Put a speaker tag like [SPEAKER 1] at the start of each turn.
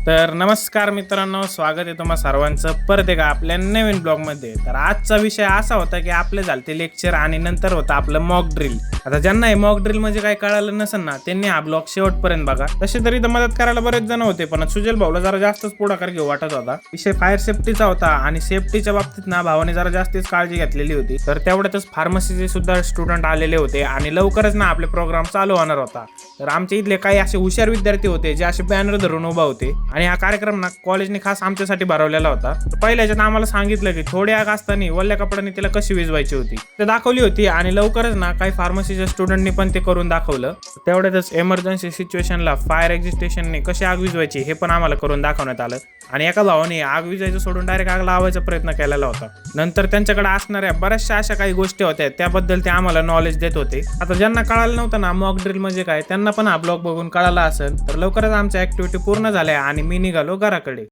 [SPEAKER 1] तर नमस्कार मित्रांनो, स्वागत आहे तुम्हा सर्वांचं परत एका आपल्या नवीन ब्लॉगमध्ये. तर आजचा विषय असा होता की आपले झालते लेक्चर आणि नंतर होतं आपलं मॉक ड्रिल. आता ज्यांना हे मॉक ड्रिल म्हणजे काय कळालं नसेल ना, त्यांनी हा ब्लॉग शेवटपर्यंत बघा. तसे तरी तर मदत करायला बरेच जण होते, पण सुजल भाऊला जरा जास्तच पुढाकार घेऊ वाटत होता. विषय फायर सेफ्टीचा होता आणि सेफ्टीच्या बाबतीत ना भावाने जरा जास्तच काळजी घेतलेली होती. तर तेवढ्यातच फार्मसीचे सुद्धा स्टुडंट आलेले होते आणि लवकरच ना आपले प्रोग्राम चालू होणार होता. तर आमच्या इथले काही असे हुशार विद्यार्थी होते जे असे बॅनर धरून उभा होते आणि हा कार्यक्रम ना कॉलेजने खास आमच्यासाठी भरवलेला होता. पहिल्या ह्याच्यात आम्हाला सांगितलं की थोडी आग असताना वल्ल्या कपड्यांनी तिला कशी विझवायची होती ते दाखवली होती आणि लवकरच ना काही फार्मसीच्या स्टुडंटनी पण ते करून दाखवलं. तेवढ्यातच इमर्जन्सी सिच्युएशनला फायर एक्झिस्टेशनने कशी आग विझवायची हे पण आम्हाला करून दाखवण्यात आलं आणि एका भावाने आग विझायचं सोडून डायरेक्ट आग लावायचा प्रयत्न केलेला होता. नंतर त्यांच्याकडे असणाऱ्या बऱ्याचशा अशा काही गोष्टी होत्या त्याबद्दल ते आम्हाला नॉलेज देत होते. आता ज्यांना कळालं नव्हतं ना मॉक ड्रिल म्हणजे काय, त्यांना पण हा ब्लॉग बघून कळाला असेल. तर लवकरच आमच्या ऍक्टिव्हिटी पूर्ण झाल्या आणि मी निघालो घराकडे.